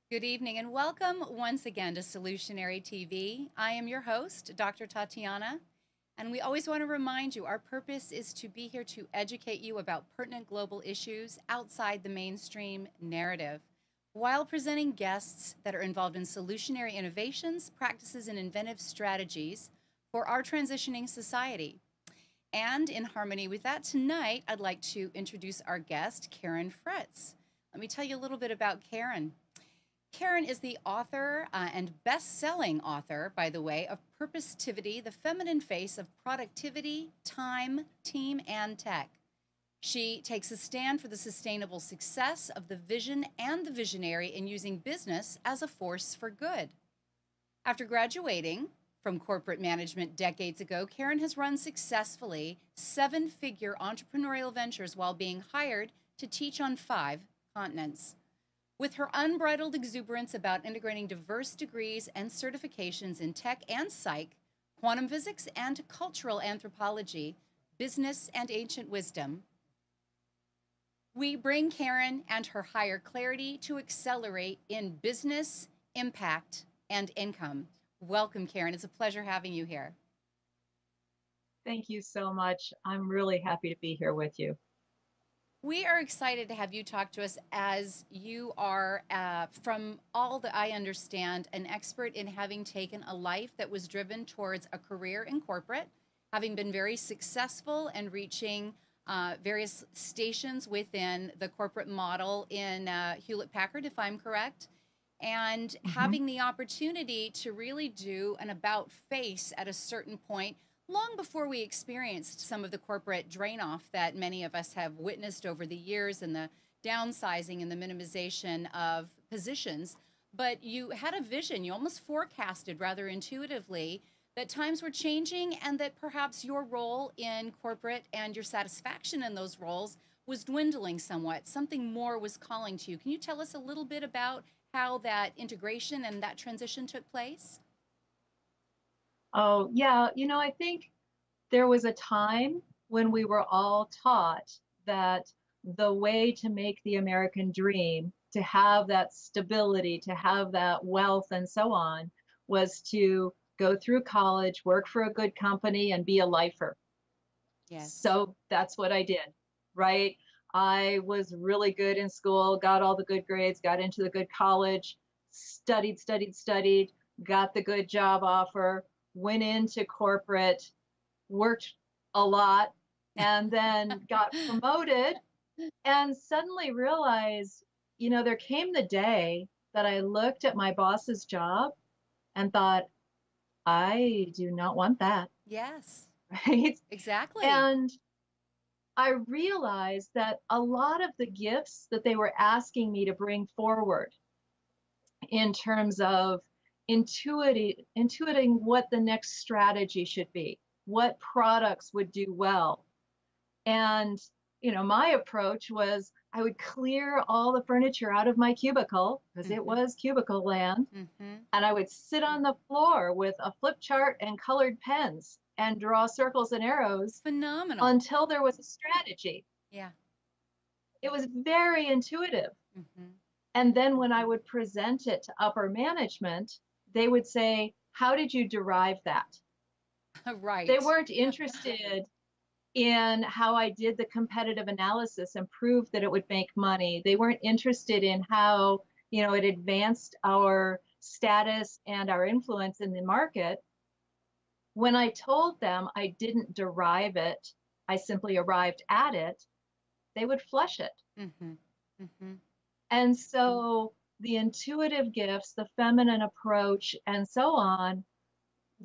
Good evening and welcome once again to Solutionary TV. I am your host, Dr. Tatiana, and we always want to remind you our purpose is to be here to educate you about pertinent global issues outside the mainstream narrative, while presenting guests that are involved in solutionary innovations, practices, and inventive strategies for our transitioning society. And in harmony with that, tonight I'd like to introduce our guest, Fritz. Let me tell you a little bit about Karen. Karen is the author and best-selling author, by the way, of Purpositivity, the Feminine Face of Productivity, Time, Team, and Tech. She takes a stand for the sustainable success of the vision and the visionary in using business as a force for good. After graduating from corporate management decades ago, Karen has run successfully 7-figure entrepreneurial ventures while being hired to teach on 5 continents. With her unbridled exuberance about integrating diverse degrees and certifications in tech and psych, quantum physics and cultural anthropology, business and ancient wisdom, we bring Karen and her higher clarity to accelerate in business, impact, and income. Welcome, Karen. It's a pleasure having you here. Thank you so much. I'm really happy to be here with you. We are excited to have you talk to us, as you are, from all that I understand, an expert in having taken a life that was driven towards a career in corporate, having been very successful and reaching various stations within the corporate model in Hewlett-Packard, if I'm correct, and having the opportunity to really do an about-face at a certain point, long before we experienced some of the corporate drain-off that many of us have witnessed over the years and the downsizing and the minimization of positions. But you had a vision, you almost forecasted rather intuitively that times were changing and that perhaps your role in corporate and your satisfaction in those roles was dwindling somewhat. Something more was calling to you. Can you tell us a little bit about how that integration and that transition took place? Oh, yeah. I think there was a time when we were all taught that the way to make the American dream, to have that stability, to have that wealth and so on, was to go through college, work for a good company, and be a lifer. Yes. So that's what I did, right? I was really good in school, got all the good grades, got into the good college, studied, got the good job offer, went into corporate, worked a lot, and then got promoted, and suddenly realized, there came the day that I looked at my boss's job and thought, I do not want that. Yes. Right? Exactly. And I realized that a lot of the gifts that they were asking me to bring forward in terms of intuiting what the next strategy should be, what products would do well. And, my approach was I would clear all the furniture out of my cubicle, because it was cubicle land, and I would sit on the floor with a flip chart and colored pens and draw circles and arrows. Phenomenal. Until there was a strategy. Yeah. It was very intuitive. And then when I would present it to upper management, they would say, how did you derive that? Right. They weren't interested in how I did the competitive analysis and proved that it would make money. They weren't interested in how, it advanced our status and our influence in the market. When I told them I didn't derive it, I simply arrived at it, they would flush it. Mm-hmm. Mm-hmm. And so the intuitive gifts, the feminine approach, and so on,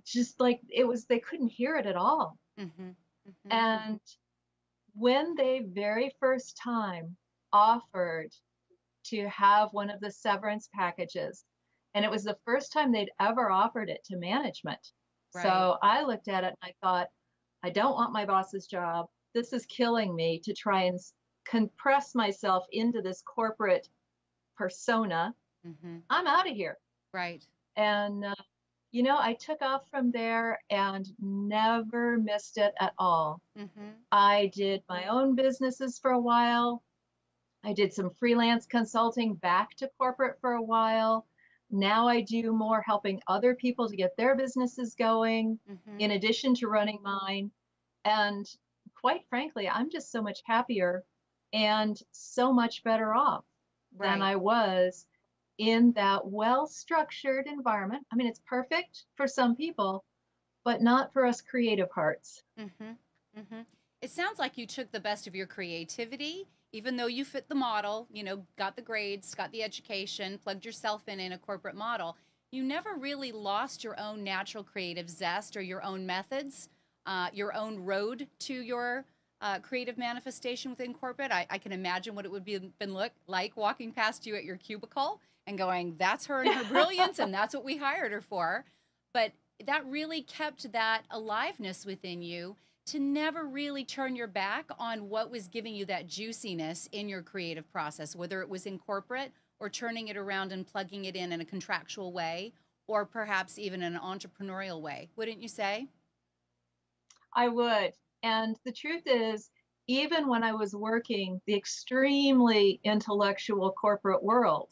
just like it was, they couldn't hear it at all. Mm-hmm. Mm-hmm. And when they very first time offered to have one of the severance packages, and it was the first time they'd ever offered it to management. Right. So I looked at it and I thought, I don't want my boss's job. This is killing me to try and compress myself into this corporate persona. Mm-hmm. I'm out of here. Right. And, I took off from there and never missed it at all. Mm-hmm. I did my own businesses for a while. I did some freelance consulting back to corporate for a while. Now I do more helping other people to get their businesses going, Mm-hmm. in addition to running mine. And quite frankly, I'm just so much happier and so much better off than Right. I was in that well-structured environment. I mean, it's perfect for some people, but not for us creative hearts. Mm-hmm. Mm-hmm. It sounds like you took the best of your creativity, even though you fit the model, got the grades, got the education, plugged yourself in a corporate model. You never really lost your own natural creative zest or your own methods, your own road to your creative manifestation within corporate. I can imagine what it would be been look like walking past you at your cubicle and going, "That's her and her brilliance, and that's what we hired her for." But that really kept that aliveness within you to never really turn your back on what was giving you that juiciness in your creative process, whether it was in corporate or turning it around and plugging it in a contractual way, or perhaps even in an entrepreneurial way. Wouldn't you say? I would. And the truth is, even when I was working the extremely intellectual corporate world,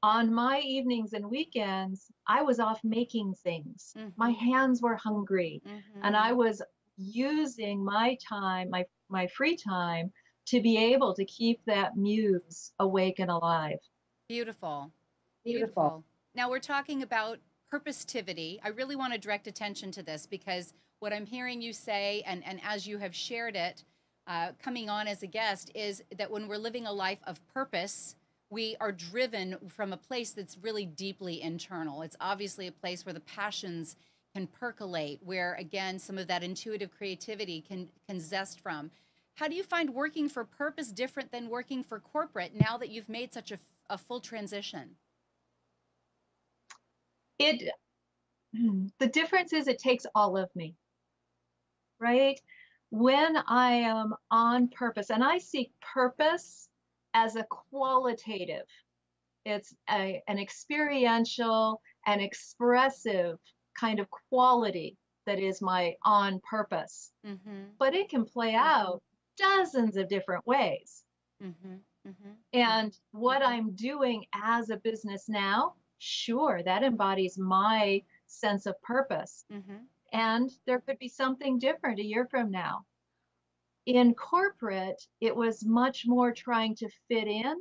on my evenings and weekends, I was off making things. My Mm-hmm. hands were hungry, and Mm-hmm. I was using my time, my free time, to be able to keep that muse awake and alive. Beautiful. Beautiful. Beautiful. Now we're talking about purpositivity. I really want to direct attention to this because what I'm hearing you say, and as you have shared it, coming on as a guest, is that when we're living a life of purpose, we are driven from a place that's really deeply internal. It's obviously a place where the passions can percolate, where again some of that intuitive creativity can zest from. How do you find working for purpose different than working for corporate now that you've made such a full transition? It the difference is it takes all of me, right? When I am on purpose, and I see purpose as a qualitative, it's an experiential and expressive kind of quality that is my on purpose. Mm-hmm. But it can play out dozens of different ways. Mm-hmm. Mm-hmm. And what I'm doing as a business now, sure, that embodies my sense of purpose. Mm-hmm. And there could be something different a year from now. In corporate, it was much more trying to fit in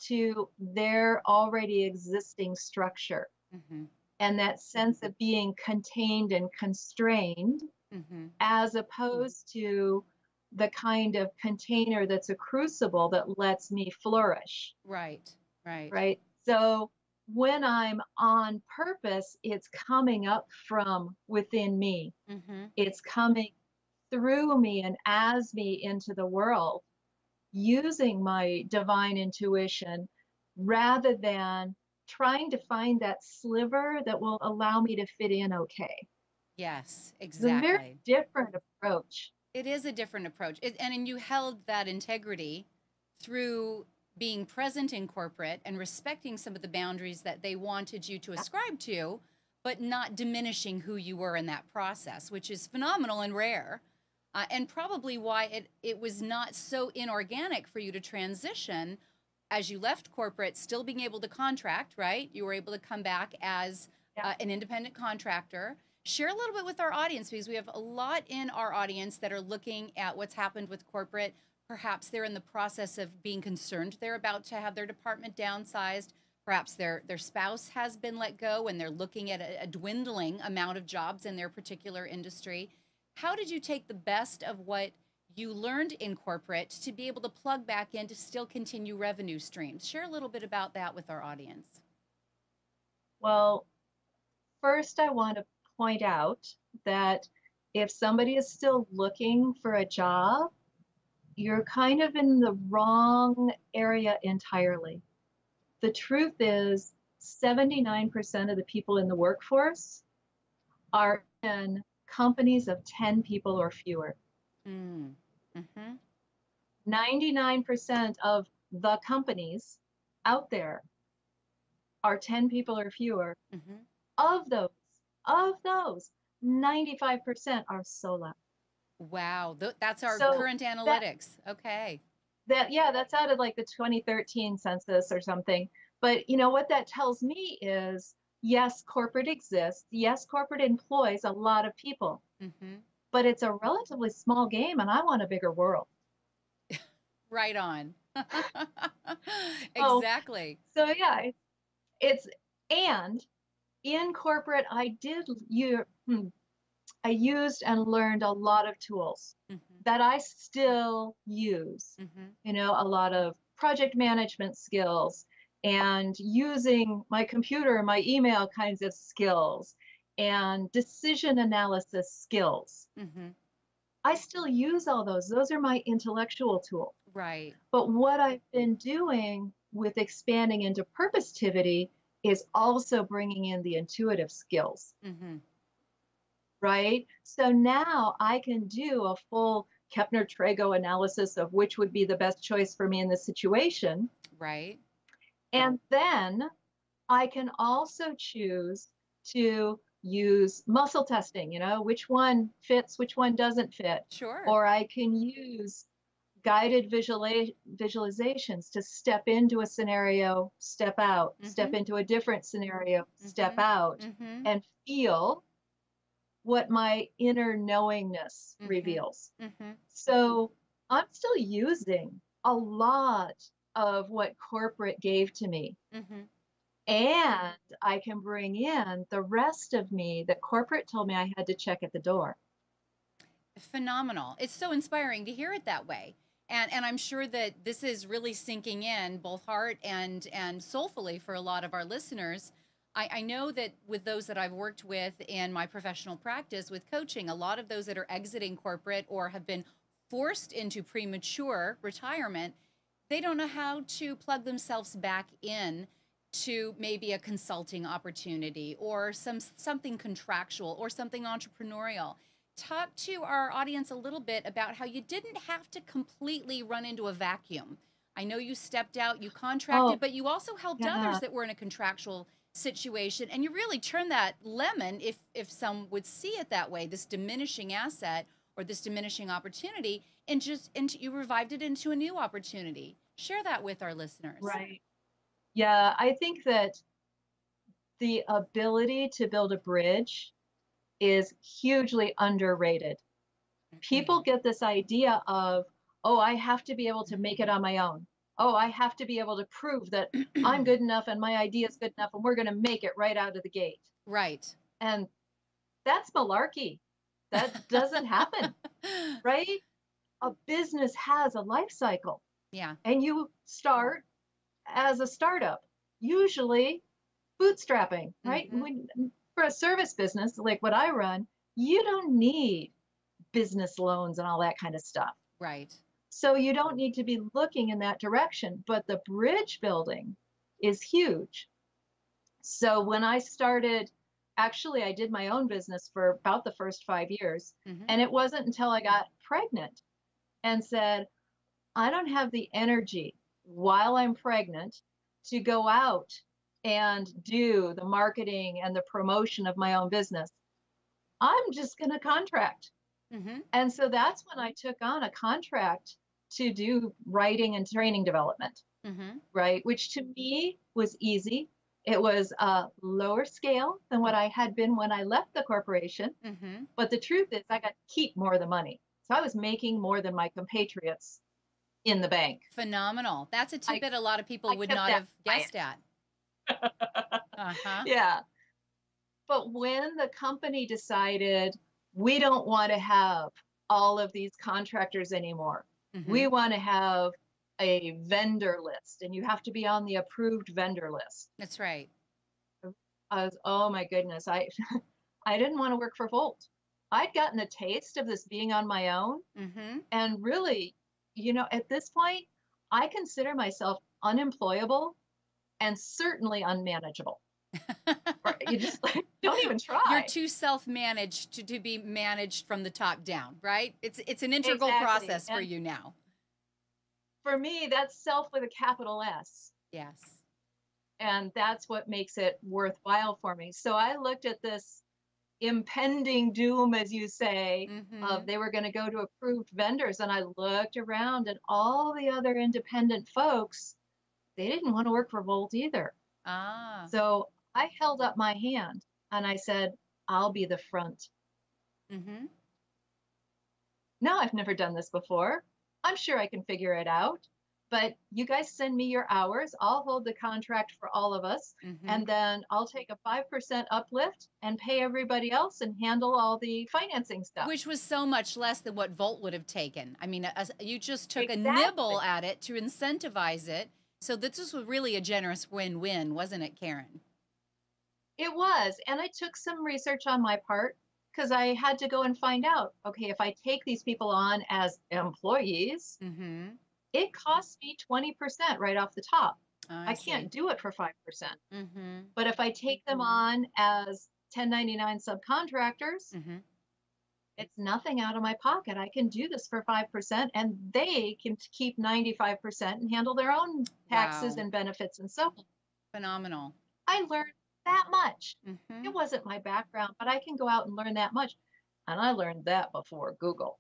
to their already existing structure, Mm-hmm. and that sense of being contained and constrained, Mm-hmm. as opposed to the kind of container that's a crucible that lets me flourish, Right. Right. right? So when I'm on purpose, it's coming up from within me. Mm-hmm. It's coming through me and as me into the world, using my divine intuition rather than trying to find that sliver that will allow me to fit in okay. Yes, It's a very exactly. different approach. It is a different approach. And you held that integrity through being present in corporate and respecting some of the boundaries that they wanted you to ascribe to, but not diminishing who you were in that process, which is phenomenal and rare. And probably why it was not so inorganic for you to transition as you left corporate, still being able to contract, right? You were able to come back as Yeah. an independent contractor. Share a little bit with our audience because we have a lot in our audience that are looking at what's happened with corporate. Perhaps they're in the process of being concerned they're about to have their department downsized. Perhaps their spouse has been let go and they're looking at a dwindling amount of jobs in their particular industry. How did you take the best of what you learned in corporate to be able to plug back in to still continue revenue streams. Share a little bit about that with our audience. Well, first, I want to point out that if somebody is still looking for a job, you're kind of in the wrong area entirely. The truth is, 79% of the people in the workforce are in companies of 10 people or fewer. Mm. Mm-hmm. 99% of the companies out there are 10 people or fewer. Mm-hmm. Of those, 95% are solo. Wow, that's our So current that analytics. Okay. yeah, that's out of like the 2013 census or something. But you know what that tells me is, yes, corporate exists. Yes, corporate employs a lot of people, Mm-hmm. but it's a relatively small game, and I want a bigger world. Right on. So, Exactly. so yeah, it's and in corporate, I used and learned a lot of tools Mm-hmm. that I still use. Mm-hmm. You know, a lot of project management skills and using my computer, my email kinds of skills and decision analysis skills. Mm-hmm. I still use all those. Those are my intellectual tools. Right. But what I've been doing with expanding into purpositivity is also bringing in the intuitive skills, Mm-hmm. right? So now I can do a full Kepner-Trago analysis of which would be the best choice for me in this situation. Right. And then I can also choose to use muscle testing, you know, which one fits, which one doesn't fit. Sure. Or I can use guided visualizations to step into a scenario, step out, Mm-hmm. step into a different scenario, step Mm-hmm. out, Mm-hmm. and feel what my inner knowingness Mm-hmm. reveals. Mm-hmm. So I'm still using a lot of what corporate gave to me. Mm-hmm. And I can bring in the rest of me that corporate told me I had to check at the door. Phenomenal. It's so inspiring to hear it that way. And I'm sure that this is really sinking in both heart and soulfully for a lot of our listeners. I know that with those that I've worked with in my professional practice with coaching, a lot of those that are exiting corporate or have been forced into premature retirement, they don't know how to plug themselves back in to maybe a consulting opportunity or something contractual or something entrepreneurial. Talk to our audience a little bit about how you didn't have to completely run into a vacuum. I know you stepped out, you contracted, Oh, but you also helped yeah, others that were in a contractual situation, and you really turned that lemon, if some would see it that way, this diminishing asset or this diminishing opportunity, and just into you revived it into a new opportunity. Share that with our listeners. right. Yeah, I think that the ability to build a bridge is hugely underrated. People get this idea of, oh, I have to be able to make it on my own. Oh, I have to be able to prove that I'm good enough and my idea is good enough and we're going to make it right out of the gate. Right. And that's malarkey. That doesn't happen, right? A business has a life cycle, Yeah. and you start as a startup, usually bootstrapping, right? Mm-hmm. For a service business like what I run, you don't need business loans and all that kind of stuff. Right. So you don't need to be looking in that direction, but the bridge building is huge. So when I started, actually, I did my own business for about the first 5 years. Mm-hmm. And it wasn't until I got pregnant and said, I don't have the energy while I'm pregnant to go out and do the marketing and the promotion of my own business. I'm just going to contract. Mm-hmm. And so that's when I took on a contract to do writing and training development, Mm-hmm. right? Which to me was easy. It was a lower scale than what I had been when I left the corporation. Mm-hmm. But the truth is, I got to keep more of the money. So I was making more than my compatriots in the bank. Phenomenal. That's a I, tidbit a lot of people I would kept not that have quiet. guessed at. Uh-huh. Yeah. But when the company decided we don't want to have all of these contractors anymore. We Mm-hmm. want to have a vendor list, and you have to be on the approved vendor list. That's right. I was, oh my goodness, I didn't want to work for Volt. I'd gotten a taste of this being on my own, Mm-hmm. and really, at this point, I consider myself unemployable and certainly unmanageable. You just don't even You're try. too self-managed to be managed from the top down, right? It's an integral Exactly. process for And you now. for me, that's self with a capital S. Yes. And that's what makes it worthwhile for me. So I looked at this impending doom, as you say, Mm-hmm. of they were going to go to approved vendors. And I looked around, and all the other independent folks, they didn't want to work for Volt either. Ah. So I held up my hand and I said, I'll be the front. Mm-hmm. No, I've never done this before. I'm sure I can figure it out. But you guys send me your hours. I'll hold the contract for all of us. Mm-hmm. And then I'll take a 5% uplift and pay everybody else and handle all the financing stuff. Which was so much less than what Volt would have taken. I mean, you just took a nibble Exactly. at it to incentivize it. So this was really a generous win-win, wasn't it, Karen? It was. And I took some research on my part because I had to go and find out, okay, if I take these people on as employees, Mm-hmm. it costs me 20% right off the top. Oh, I I see. can't do it for 5%. Mm-hmm. But if I take them on as 1099 subcontractors, Mm-hmm. it's nothing out of my pocket. I can do this for 5%, and they can keep 95% and handle their own taxes Wow. and benefits and so on. Phenomenal. I learned that much. Mm-hmm. It wasn't my background, but I can go out and learn that much. And I learned that before Google.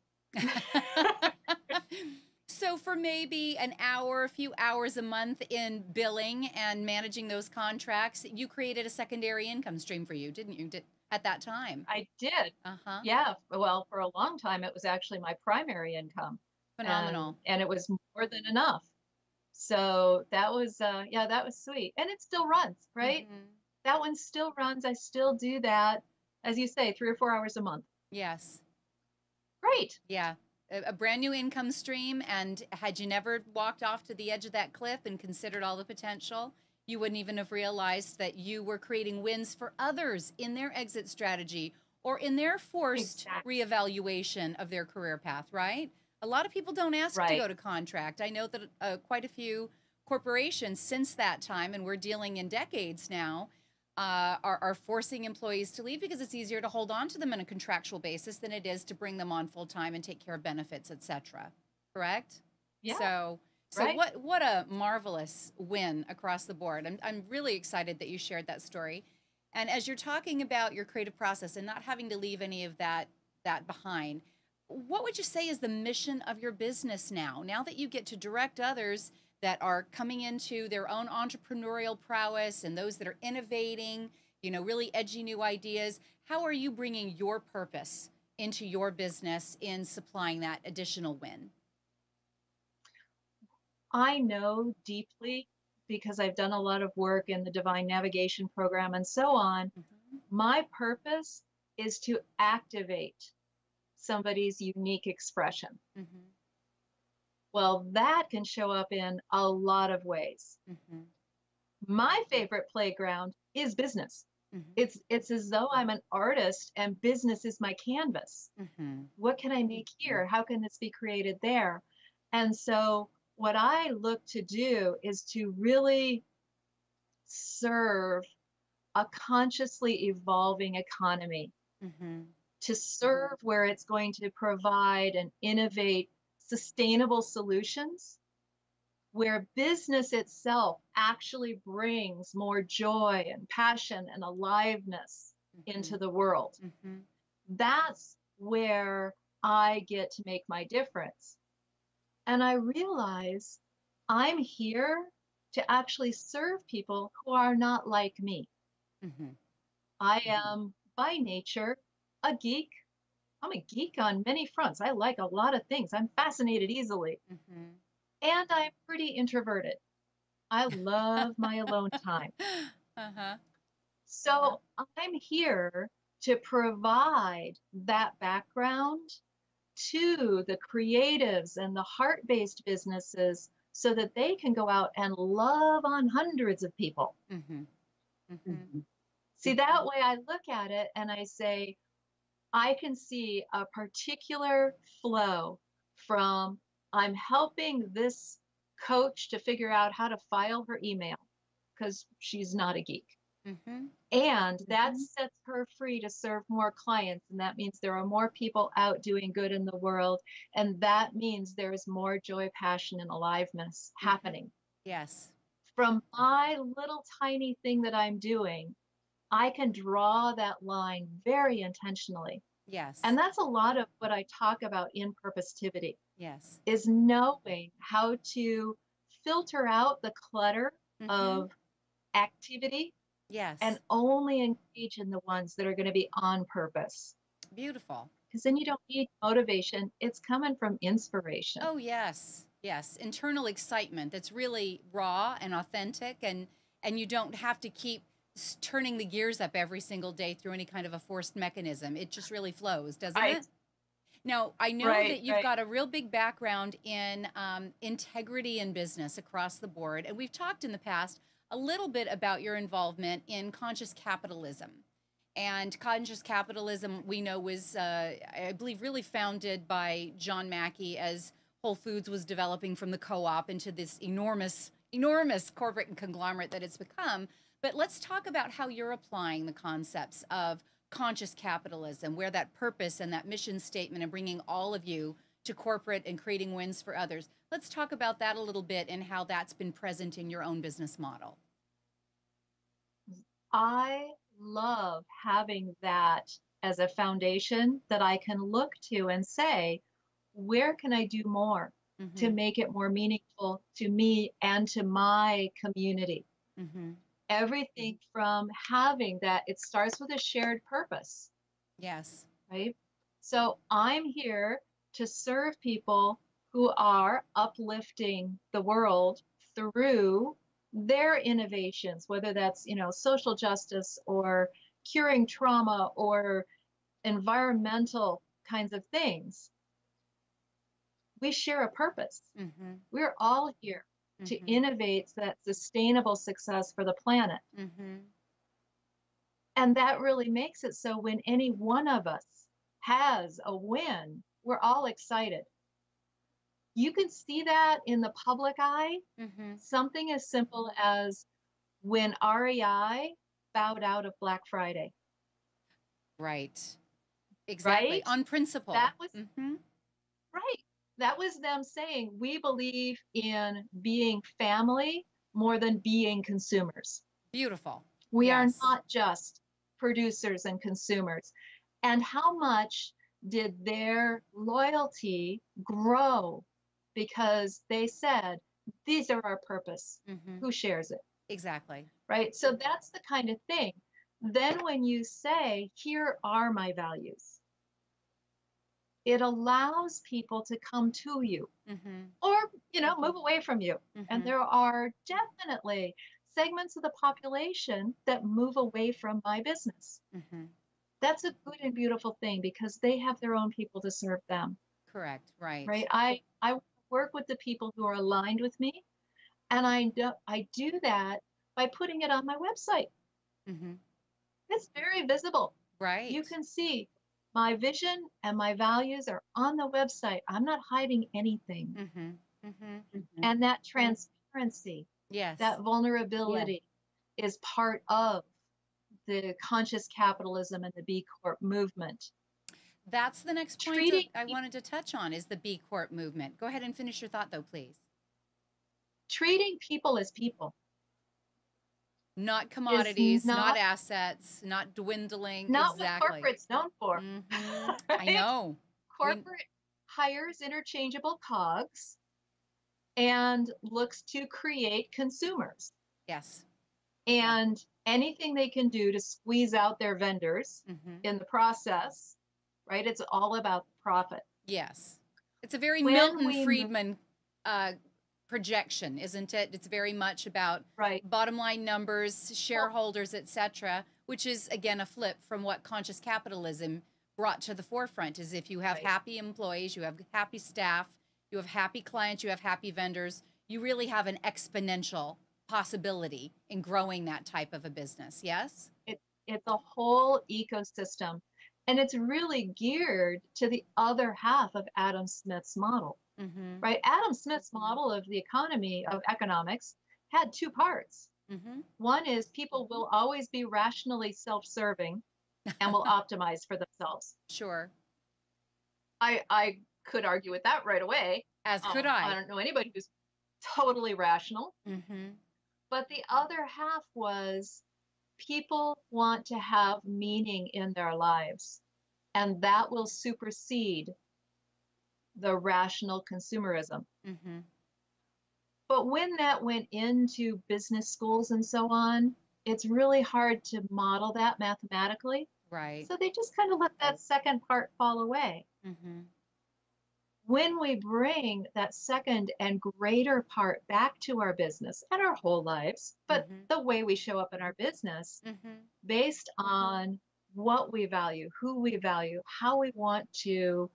So for maybe an hour, a few hours a month in billing and managing those contracts, you created a secondary income stream for you, didn't you? At that time. I did. Uh-huh. Yeah. Well, for a long time, it was actually my primary income, and Phenomenal. and it was more than enough. So that was, yeah, that was sweet. And it still runs, right? Mm-hmm. That one still runs. I still do that, as you say, 3 or 4 hours a month. Yes. Great. Yeah. A brand new income stream. And had you never walked off to the edge of that cliff and considered all the potential, you wouldn't even have realized that you were creating wins for others in their exit strategy or in their forced Exactly. reevaluation of their career path, right? A lot of people don't ask to Right. go to contract. I know that quite a few corporations since that time, and we're dealing in decades now, are forcing employees to leave because it's easier to hold on to them on a contractual basis than it is to bring them on full time and take care of benefits, et cetera. Correct? Yeah. So Right. what a marvelous win across the board. I'm really excited that you shared that story. And as you're talking about your creative process and not having to leave any of that behind, what would you say is the mission of your business now? Now that you get to direct others that are coming into their own entrepreneurial prowess and those that are innovating, really edgy new ideas, how are you bringing your purpose into your business in supplying that additional win? I know deeply, because I've done a lot of work in the Divine Navigation Program and so on. Mm-hmm. My purpose is to activate somebody's unique expression. Mm-hmm. Well, that can show up in a lot of ways. Mm-hmm. My favorite playground is business. Mm-hmm. It's as though I'm an artist and business is my canvas. Mm-hmm. What can I make here? How can this be created there? And so what I look to do is to really serve a consciously evolving economy, Mm-hmm. to serve where it's going to provide and innovate sustainable solutions, where business itself actually brings more joy and passion and aliveness Mm-hmm. into the world. Mm-hmm. That's where I get to make my difference. And I realize I'm here to actually serve people who are not like me. Mm-hmm. I am by nature a geek. I'm a geek on many fronts. I like a lot of things. I'm fascinated easily. Mm-hmm. And I'm pretty introverted. I love my alone time. Uh-huh. So I'm here to provide that background to the creatives and the heart-based businesses so that they can go out and love on hundreds of people. Mm-hmm. Mm-hmm. See, that way I look at it and I say, I can see a particular flow from I'm helping this coach to figure out how to file her email because she's not a geek. Mm-hmm. And that sets her free to serve more clients. And that means there are more people out doing good in the world. And that means there's more joy, passion, and aliveness happening. Yes. From my little tiny thing that I'm doing, I can draw that line very intentionally. Yes. And that's a lot of what I talk about in purpositivity. Yes. Is knowing how to filter out the clutter of activity. Yes. And only engage in the ones that are going to be on purpose. Beautiful. Because then you don't need motivation. It's coming from inspiration. Oh, yes. Yes. Internal excitement that's really raw and authentic, and you don't have to keep turning the gears up every single day through any kind of a forced mechanism. It just really flows, doesn't it? Now, I know that you've got a real big background in integrity in business across the board, and we've talked in the past a little bit about your involvement in conscious capitalism. And conscious capitalism, we know, was, I believe, really founded by John Mackey as Whole Foods was developing from the co-op into this enormous, enormous corporate conglomerate that it's become. But let's talk about how you're applying the concepts of conscious capitalism, where that purpose and that mission statement and bringing all of you to corporate and creating wins for others. Let's talk about that a little bit and how that's been present in your own business model. I love having that as a foundation that I can look to and say, where can I do more to make it more meaningful to me and to my community? Everything from having that, it starts with a shared purpose. Yes. Right? So I'm here to serve people who are uplifting the world through their innovations, whether that's, social justice or curing trauma or environmental kinds of things. We share a purpose. We're all here to innovate that sustainable success for the planet. And that really makes it so when any one of us has a win, we're all excited. You can see that in the public eye. Something as simple as when REI bowed out of Black Friday. Right. Exactly. Right? On principle. That was right. That was them saying, we believe in being family more than being consumers. Beautiful. We are not just producers and consumers. And how much did their loyalty grow because they said, these are our purpose. Who shares it? Exactly. Right? So that's the kind of thing. Then when you say, here are my values, it allows people to come to you or, move away from you. And there are definitely segments of the population that move away from my business. That's a good and beautiful thing because they have their own people to serve them. Correct. Right. Right. I work with the people who are aligned with me, and I do that by putting it on my website. It's very visible. Right. You can see my vision and my values are on the website. I'm not hiding anything. And that transparency, that vulnerability is part of the conscious capitalism and the B Corp movement. That's the next point that I wanted to touch on is the B Corp movement. Go ahead and finish your thought though, please. Treating people as people. Not commodities, not assets, not dwindling. Not exactly. what corporate's known for. Right? I know. Corporate hires interchangeable cogs and looks to create consumers. Yes. And anything they can do to squeeze out their vendors in the process, right? It's all about profit. Yes. It's a very Milton Friedman projection, isn't it? It's very much about bottom line numbers, shareholders, etc., which is, again, a flip from what conscious capitalism brought to the forefront is if you have Right. happy employees, you have happy staff, you have happy clients, you have happy vendors, you really have an exponential possibility in growing that type of a business. Yes? It's a whole ecosystem, and it's really geared to the other half of Adam Smith's model, Mm-hmm. right? Adam Smith's model of the economy, of economics, had two parts. Mm-hmm. One is people will always be rationally self-serving and will optimize for themselves. Sure. I could argue with that right away. As could I I. don't know anybody who's totally rational. Mm-hmm. But the other half was people want to have meaning in their lives, and that will supersede the rational consumerism. Mm-hmm. But when that went into business schools and so on, it's really hard to model that mathematically. Right. So they just kind of let that second part fall away. Mm-hmm. When we bring that second and greater part back to our business and our whole lives, but Mm-hmm. the way we show up in our business Mm-hmm. based on what we value, who we value, how we want to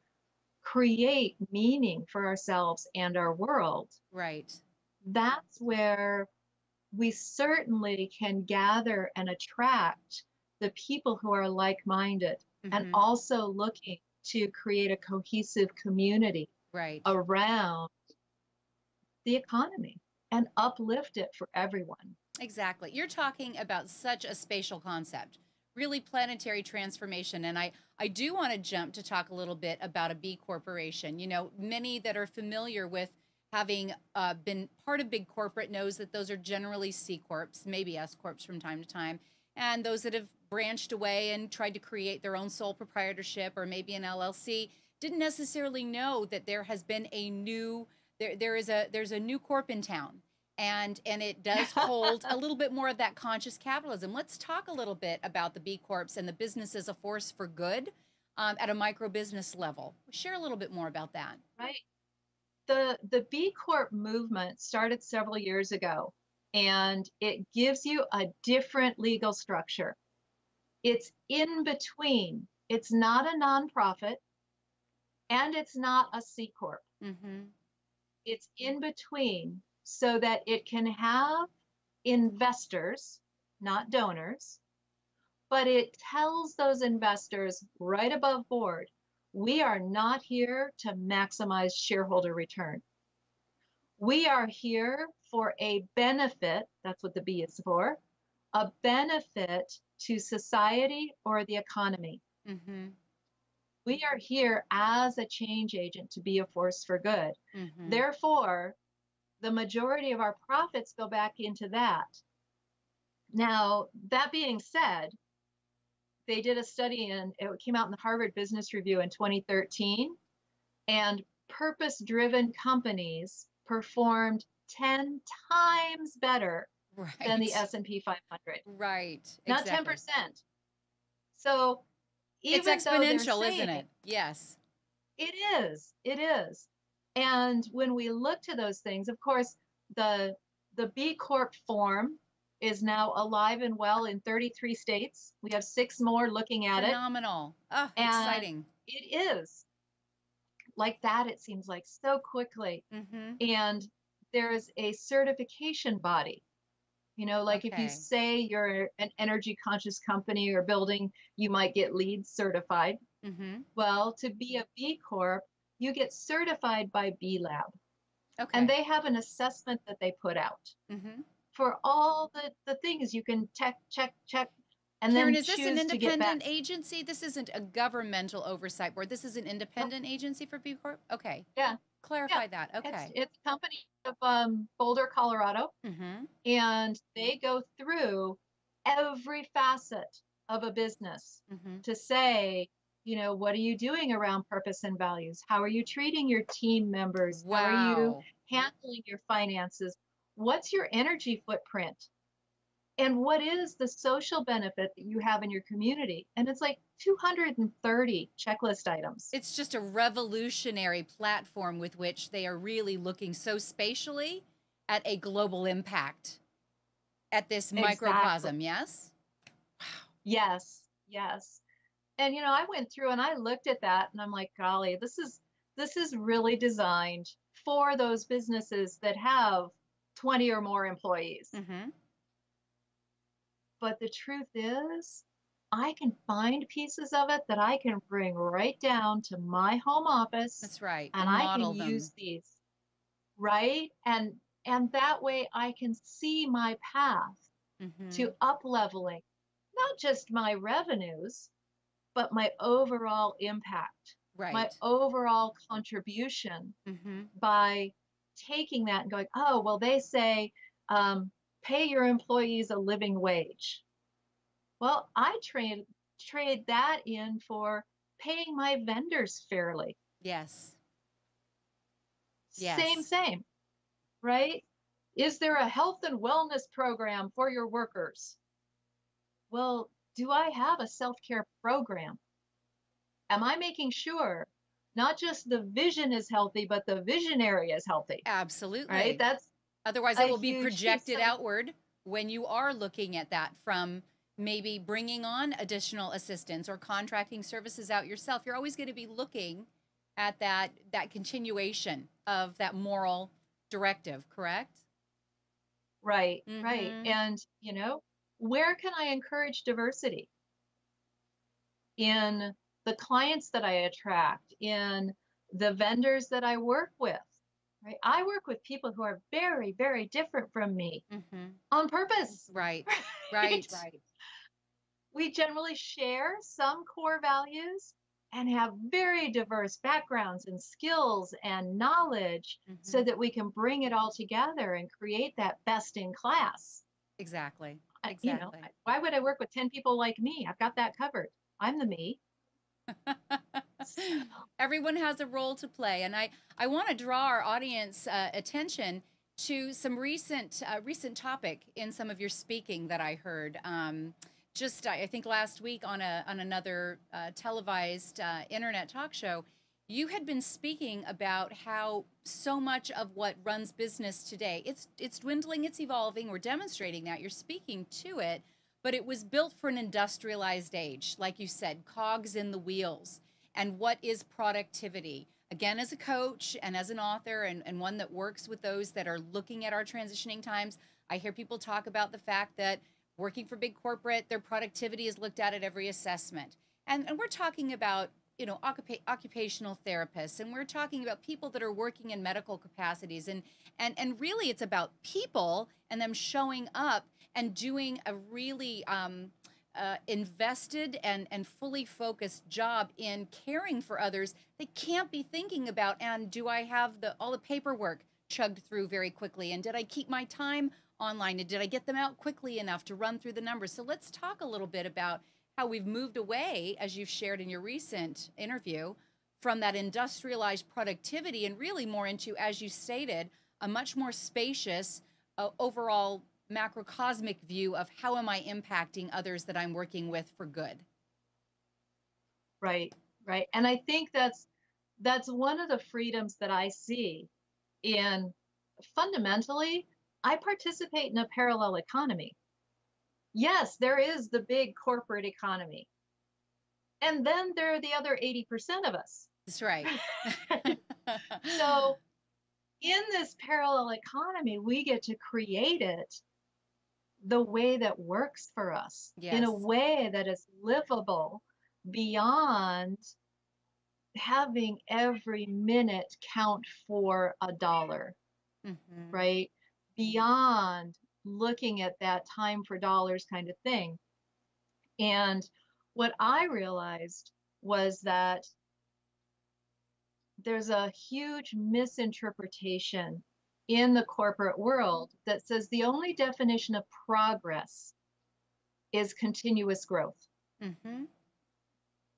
create meaning for ourselves and our world, Right. that's where we certainly can gather and attract the people who are like-minded and Mm-hmm. also looking to create a cohesive community Right. around the economy and uplift it for everyone. Exactly. You're talking about such a spatial concept, really planetary transformation. And I do want to jump to talk a little bit about a B corporation. You know, many that are familiar with having been part of big corporate knows that those are generally C corps, maybe S corps from time to time. And those that have branched away and tried to create their own sole proprietorship or maybe an LLC didn't necessarily know that there has been a new there's a new corp in town, and it does hold a little bit more of that conscious capitalism. Let's talk a little bit about the B Corps and the business as a force for good at a micro business level. Share a little bit more about that. Right. The B Corp movement started several years ago, and it gives you a different legal structure. It's in between. It's not a nonprofit, and it's not a C Corp. Mm-hmm. It's in between so that it can have investors, not donors, but it tells those investors right above board, we are not here to maximize shareholder return. We are here for a benefit, that's what the B is for, a benefit to society or the economy. Mm-hmm. We are here as a change agent to be a force for good. Mm-hmm. Therefore, the majority of our profits go back into that. Now, that being said, they did a study and it came out in the Harvard Business Review in 2013, and purpose-driven companies performed 10 times better than the Right. S&P 500. Right. Not Exactly. 10%. So It's even though they're exponential, isn't saying it? Yes. it is. And when we look to those things, of course, the B Corp form is now alive and well in 33 states. We have 6 more looking at it. Phenomenal. Oh, And exciting. it is like that, it seems like so quickly. Mm-hmm. And there's a certification body. You know, like if you Okay. say you're an energy conscious company or building, you might get LEED certified. Mm-hmm. Well, to be a B Corp, you get certified by B Lab. And Okay. they have an assessment that they put out Mm-hmm. for all the things you can check, and Karen, then is this an choose to get back. independent agency? This isn't a governmental oversight board. This is an Nope. independent agency for B Corp? Okay. Yeah, yeah. Clarify that. Okay. It's a company of Boulder, Colorado, Mm-hmm. and they go through every facet of a business Mm-hmm. to say, you know, what are you doing around purpose and values? How are you treating your team members? How are you Wow. handling your finances? What's your energy footprint? And what is the social benefit that you have in your community? And it's like 230 checklist items. It's just a revolutionary platform with which they are really looking so spatially at a global impact at this Exactly. microcosm, yes? Yes, yes. And I went through and I looked at that and I'm like, golly, this is really designed for those businesses that have 20 or more employees. Mm-hmm. But the truth is, I can find pieces of it that I can bring right down to my home office That's right. and And I can model them. use these, right? And that way I can see my path Mm-hmm. to up leveling not just my revenues, but my overall impact, my Right. overall contribution Mm-hmm. by taking that and going, oh, well, they say pay your employees a living wage. Well, I trade that in for paying my vendors fairly. Yes. Same, Yes. same, right? Is there a health and wellness program for your workers? Well, do I have a self-care program? Am I making sure not just the vision is healthy, but the visionary is healthy, right? Absolutely. That's Otherwise, it a will be huge piece. projected outward when you are looking at that from maybe bringing on additional assistance or contracting services out yourself. You're always going to be looking at that continuation of that moral directive, correct? Right, right. Mm-hmm. And, where can I encourage diversity in the clients that I attract, in the vendors that I work with, right? I work with people who are very, very different from me Mm-hmm. on purpose, Right. right? Right. We generally share some core values and have very diverse backgrounds and skills and knowledge so Mm-hmm. that we can bring it all together and create that best in class. Exactly. I- you know, Exactly. why would I work with 10 people like me? I've got that covered. I'm the me. So, Everyone has a role to play, and I want to draw our audience attention to some recent topic in some of your speaking that I heard. Just I think last week on another televised internet talk show, you had been speaking about how so much of what runs business today it's dwindling, it's evolving. We're demonstrating that. You're speaking to it, but it was built for an industrialized age, like you said, cogs in the wheels. And what is productivity? Again, as a coach and as an author, and one that works with those that are looking at our transitioning times, I hear people talk about the fact that working for big corporate, their productivity is looked at every assessment. And we're talking about occupational therapists, and we're talking about people that are working in medical capacities, and really it's about people and them showing up and doing a really invested and fully focused job in caring for others. They can't be thinking about, and do I have all the paperwork chugged through very quickly, and did I keep my time online, and did I get them out quickly enough to run through the numbers? So let's talk a little bit about how we've moved away, as you've shared in your recent interview, from that industrialized productivity and really more into, as you stated, a much more spacious overall macrocosmic view of how am I impacting others that I'm working with for good. right, right. And I think that's one of the freedoms that I see in fundamentally, I participate in a parallel economy. Yes, there is the big corporate economy. And then there are the other 80% of us. That's right. So in this parallel economy, we get to create it the way that works for us in a Yes. way that is livable beyond having every minute count for a dollar, Mm-hmm. right? Beyond looking at that time for dollars kind of thing. And what I realized was that there's a huge misinterpretation in the corporate world that says the only definition of progress is continuous growth, Mm-hmm.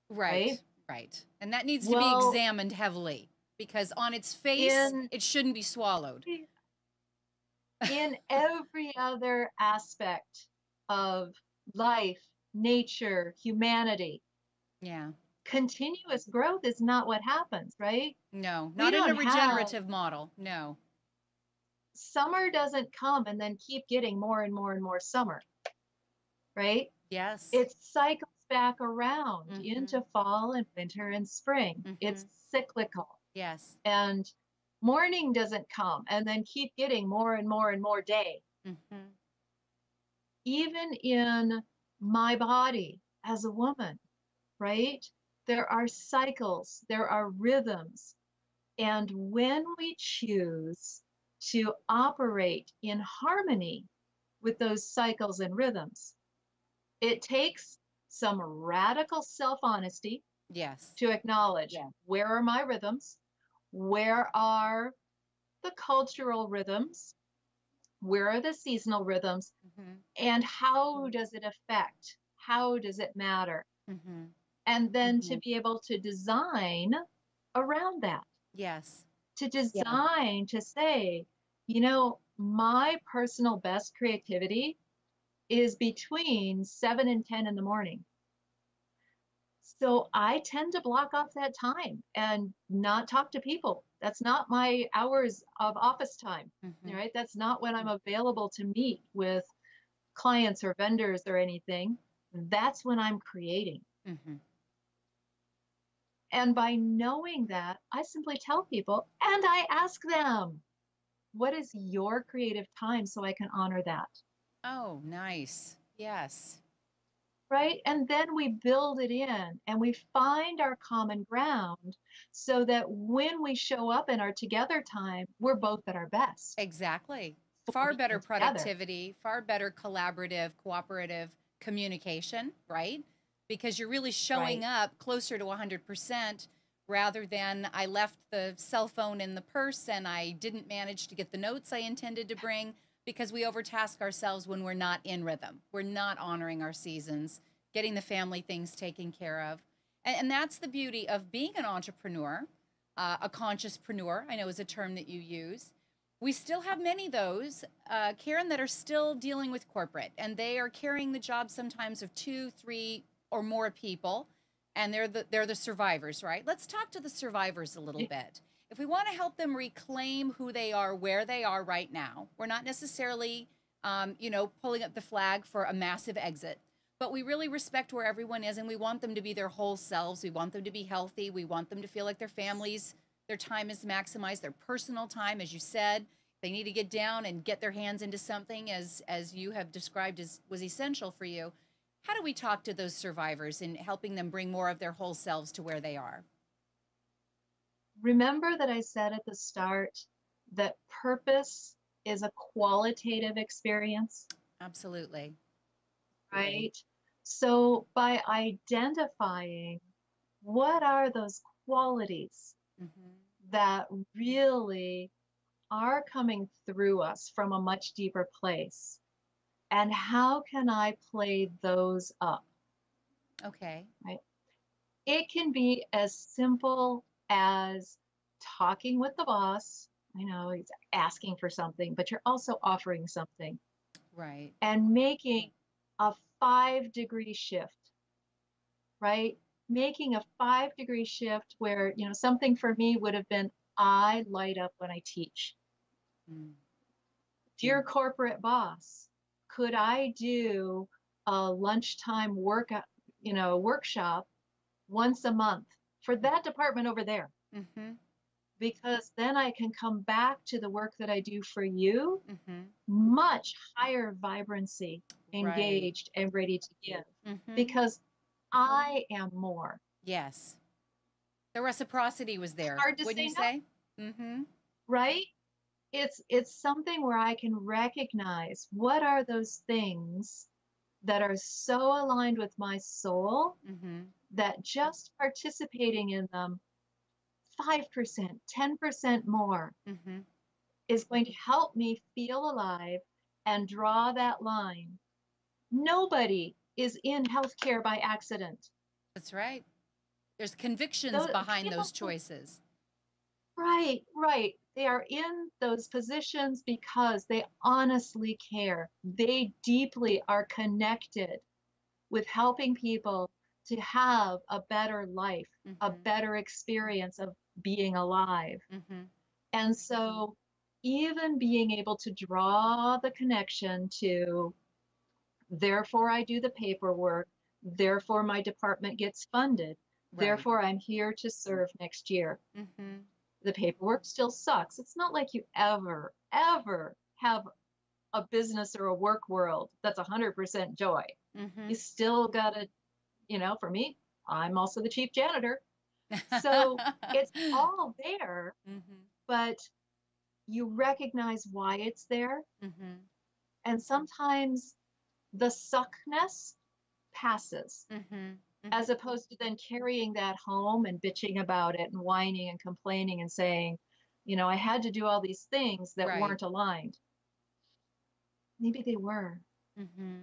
Right. right? Right. And that needs to be Well, examined heavily because on its face, in it shouldn't be swallowed. in every other aspect of life, nature, humanity, Yeah. continuous growth is not what happens, right? No, We not in a don't have regenerative model. No. summer doesn't come and then keep getting more and more and more summer, right? Yes. It cycles back around into Mm-hmm. fall and winter and spring. Mm-hmm. It's cyclical. Yes. And morning doesn't come and then keep getting more and more and more day. Mm-hmm. Even in my body as a woman, right? There are cycles, there are rhythms. And when we choose to operate in harmony with those cycles and rhythms, it takes some radical self honesty Yes. to acknowledge, where are my rhythms? Where are the cultural rhythms? Where are the seasonal rhythms? Mm-hmm. And how does it affect? How does it matter? Mm-hmm. And then to be able to design around that, Yes. to design, to say, you know, my personal best creativity is between 7 and 10 in the morning. So I tend to block off that time and not talk to people. That's not my hours of office time, Mm-hmm. right? That's not when I'm available to meet with clients or vendors or anything. That's when I'm creating. Mm-hmm. And by knowing that, I simply tell people and I ask them, what is your creative time so I can honor that? Oh, nice. Yes. Right? And then we build it in and we find our common ground so that when we show up in our together time, we're both at our best Exactly. for Far better being together. productivity, far better collaborative, cooperative communication, right? Because you're really showing Right. up closer to 100% rather than I left the cell phone in the purse and I didn't manage to get the notes I intended to bring because we overtask ourselves when we're not in rhythm. We're not honoring our seasons, getting the family things taken care of. And that's the beauty of being an entrepreneur, a consciouspreneur, I know is a term that you use. We still have many of those, Karen, that are still dealing with corporate, and they are carrying the job sometimes of two, three, or more people, and they're the survivors, right? Let's talk to the survivors a little bit. If we want to help them reclaim who they are, where they are right now, we're not necessarily, pulling up the flag for a massive exit, but we really respect where everyone is, and we want them to be their whole selves. We want them to be healthy. We want them to feel like their families, their time is maximized, their personal time, as you said. They need to get down and get their hands into something, as you have described as was essential for you. How do we talk to those survivors in helping them bring more of their whole selves to where they are? Remember that I said at the start that purpose is a qualitative experience, Absolutely. right? So by identifying what are those qualities Mm-hmm. that really are coming through us from a much deeper place, and how can I play those up, Okay. right? It can be as simple as talking with the boss. I know he's asking for something, but you're also offering something Right. and making a 5-degree shift, right? Making a 5-degree shift where, you know, something for me would have been I light up when I teach. Mm. Dear corporate boss, could I do a lunchtime workshop once a month for that department over there? Mm-hmm. Because then I can come back to the work that I do for you, Mm-hmm. much higher vibrancy, Right. engaged and ready to give, Mm-hmm. because I am more. Yes. The reciprocity was there, Hard to wouldn't say you no, say? Mm-hmm. right? It's something where I can recognize what are those things that are so aligned with my soul Mm-hmm. that just participating in them 5%, 10% more Mm-hmm. is going to help me feel alive and draw that line. Nobody is in healthcare by accident. That's right. There's convictions Those behind those people, choices. right, right. They are in those positions because they honestly care. They deeply are connected with helping people to have a better life, a Mm-hmm. better experience of being alive. Mm-hmm. And so, even being able to draw the connection to, therefore, I do the paperwork, Therefore, my department gets funded. Right. Therefore, I'm here to serve next year. Mm-hmm. The paperwork still sucks. It's not like you ever have a business or a work world that's 100% joy. Mm-hmm. You still gotta, for me, I'm also the chief janitor. So it's all there, Mm-hmm. but you recognize why it's there. Mm-hmm. And sometimes the suckness passes, Mm-hmm. as opposed to then carrying that home and bitching about it and whining and complaining and saying, I had to do all these things that Right. weren't aligned. Maybe they were, Mm-hmm.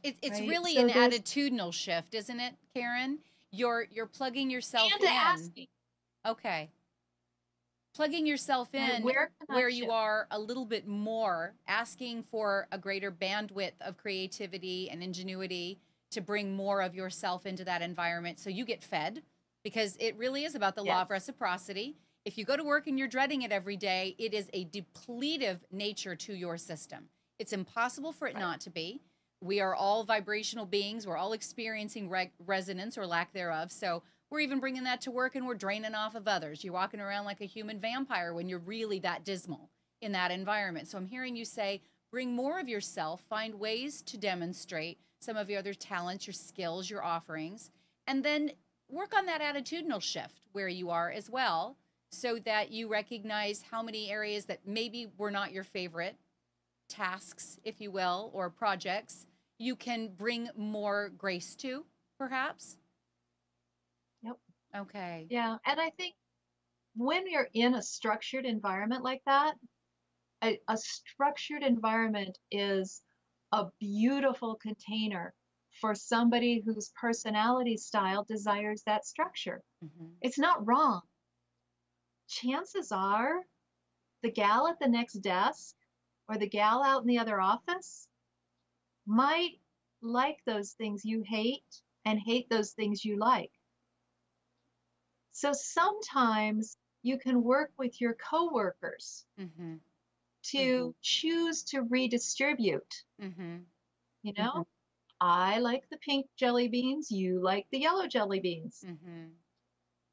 It's right? really an So there's, attitudinal shift, isn't it, Karen? You're plugging yourself and to in. asking, Okay. Plugging yourself right? in Where can I where you shift? are a little bit more, asking for a greater bandwidth of creativity and ingenuity to bring more of yourself into that environment so you get fed, because it really is about the law of Yes, reciprocity. If you go to work and you're dreading it every day, it is a depletive nature to your system. It's impossible for it right. not to be. We are all vibrational beings. We're all experiencing resonance or lack thereof. So we're even bringing that to work and we're draining off of others. You're walking around like a human vampire when you're really that dismal in that environment. So I'm hearing you say, bring more of yourself, find ways to demonstrate some of your other talents, your skills, your offerings, and then work on that attitudinal shift where you are as well, so that you recognize how many areas that maybe were not your favorite tasks, if you will, or projects, you can bring more grace to, perhaps. Yep. Okay. Yeah. And I think when you're in a structured environment like that, a structured environment is a beautiful container for somebody whose personality style desires that structure. Mm-hmm. It's not wrong. Chances are the gal at the next desk or the gal out in the other office might like those things you hate and hate those things you like. So sometimes you can work with your coworkers Mm-hmm. to choose to redistribute. Mm-hmm. You know, I like the pink jelly beans, you like the yellow jelly beans. Mm-hmm.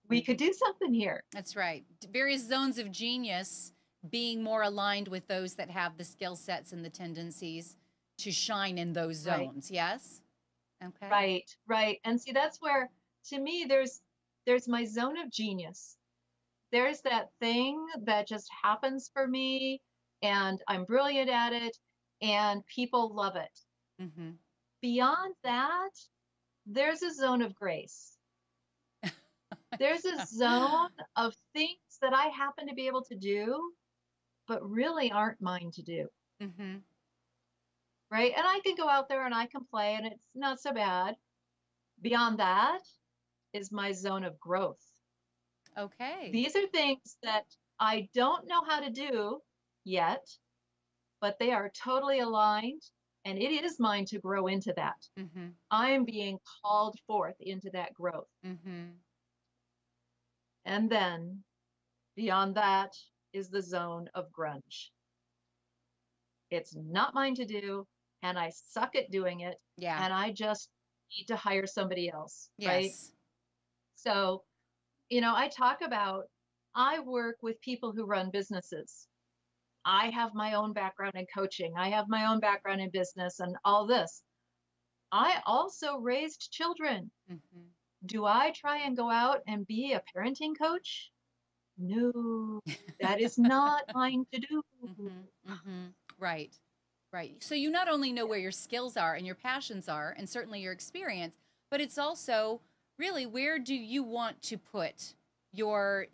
We could do something here. That's right. Various zones of genius being more aligned with those that have the skill sets and the tendencies to shine in those Right, zones. Yes? Okay. right, right. And see, that's where, to me, there's my zone of genius. There's that thing that just happens for me, and I'm brilliant at it, and people love it. Mm-hmm. Beyond that, there's a zone of grace. There's a zone of things that I happen to be able to do, but really aren't mine to do. Mm-hmm. Right. And I can go out there and I can play and it's not so bad. Beyond that is my zone of growth. Okay. These are things that I don't know how to do yet, but they are totally aligned and it is mine to grow into that. Mm-hmm. I am being called forth into that growth. Mm-hmm. And then beyond that is the zone of grunge. It's not mine to do, and I suck at doing it, Yeah. and I just need to hire somebody else, right? Yes. So, I talk about I work with people who run businesses. I have my own background in coaching, I have my own background in business and all this. I also raised children. Mm-hmm. Do I try and go out and be a parenting coach? No, that is not mine to do. Mm-hmm. Mm-hmm. Right. Right. So you not only know where your skills are and your passions are, and certainly your experience, but it's also really, where do you want to put your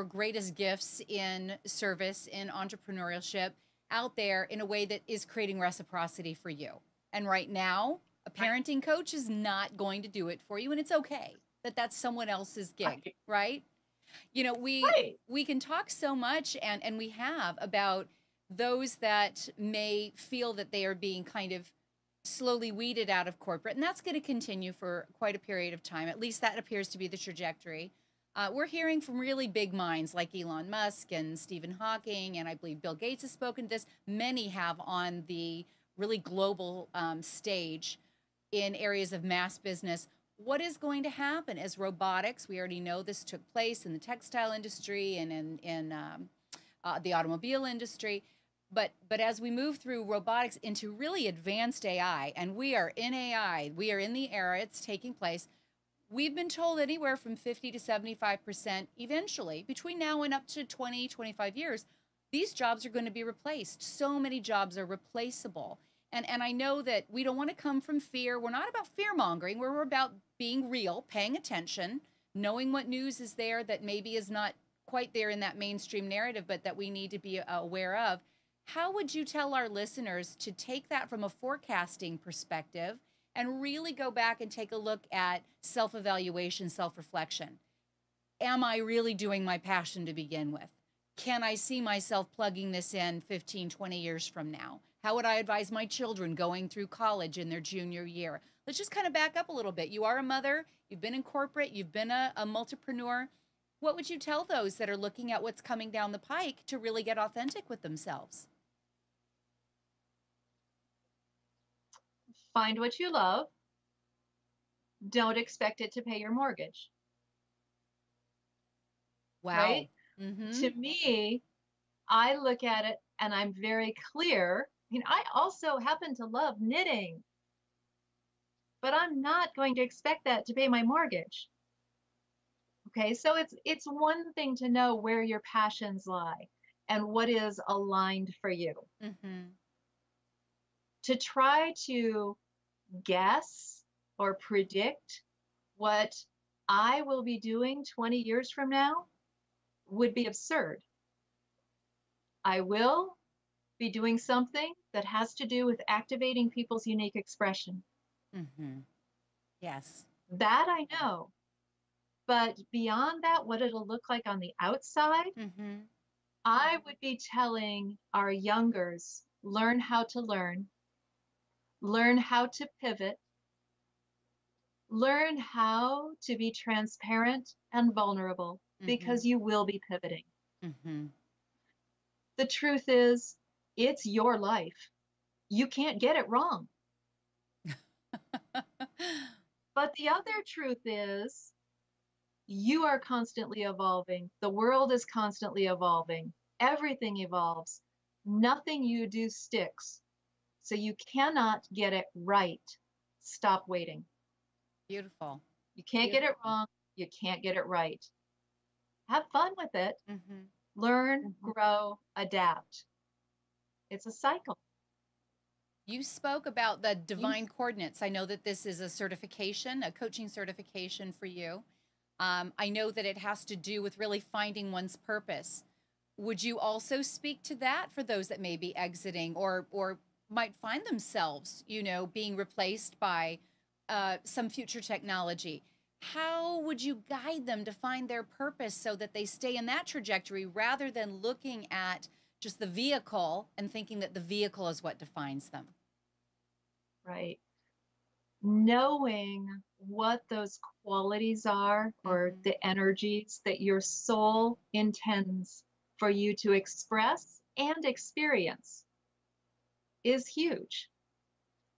greatest gifts in service, in entrepreneurship, out there in a way that is creating reciprocity for you. And right now, a Right, parenting coach is not going to do it for you, and it's okay that that's someone else's gig, right, right? You know, right. we can talk so much, and we have, about those that may feel that they are being kind of slowly weeded out of corporate, and that's going to continue for quite a period of time. At least that appears to be the trajectory. We're hearing from really big minds like Elon Musk and Stephen Hawking, and I believe Bill Gates has spoken to this. Many have on the really global stage, in areas of mass business. What is going to happen as robotics? We already know this took place in the textile industry and in the automobile industry. But as we move through robotics into really advanced AI, and we are in AI, we are in the era, it's taking place. We've been told anywhere from 50 to 75% eventually, between now and up to 20, 25 years, these jobs are going to be replaced. So many jobs are replaceable. And I know that we don't want to come from fear. We're not about fear mongering. We're about being real, paying attention, knowing what news is there that maybe is not quite there in that mainstream narrative, but that we need to be aware of. How would you tell our listeners to take that from a forecasting perspective and really go back and take a look at self evaluation, self reflection? Am I really doing my passion to begin with? Can I see myself plugging this in 15, 20 years from now? How would I advise my children going through college in their junior year? Let's just kind of back up a little bit. You are a mother, you've been in corporate, you've been a multipreneur. What would you tell those that are looking at what's coming down the pike to really get authentic with themselves? Find what you love. Don't expect it to pay your mortgage. Wow. Right? Mm-hmm. To me, I look at it and I'm very clear. I also happen to love knitting, but I'm not going to expect that to pay my mortgage. Okay, so it's one thing to know where your passions lie and what is aligned for you. Mm-hmm. To try to guess or predict what I will be doing 20 years from now would be absurd. I will be doing something that has to do with activating people's unique expression. Mm-hmm. Yes. That I know. But beyond that, what it'll look like on the outside, Mm-hmm. I would be telling our youngers, learn how to learn how to pivot, learn how to be transparent and vulnerable, because you will be pivoting. Mm-hmm. The truth is, it's your life. You can't get it wrong. But the other truth is, you are constantly evolving. The world is constantly evolving. Everything evolves. Nothing you do sticks. So you cannot get it right. Stop waiting. Beautiful. You can't get it wrong. You can't get it right. Have fun with it. Mm-hmm. Learn, grow, adapt. It's a cycle. You spoke about the divine coordinates. I know that this is a certification, a coaching certification for you. I know that it has to do with really finding one's purpose. Would you also speak to that for those that may be exiting or might find themselves, being replaced by some future technology? How would you guide them to find their purpose so that they stay in that trajectory rather than looking at just the vehicle and thinking that the vehicle is what defines them? Right. Knowing what those qualities are or the energies that your soul intends for you to express and experience is huge.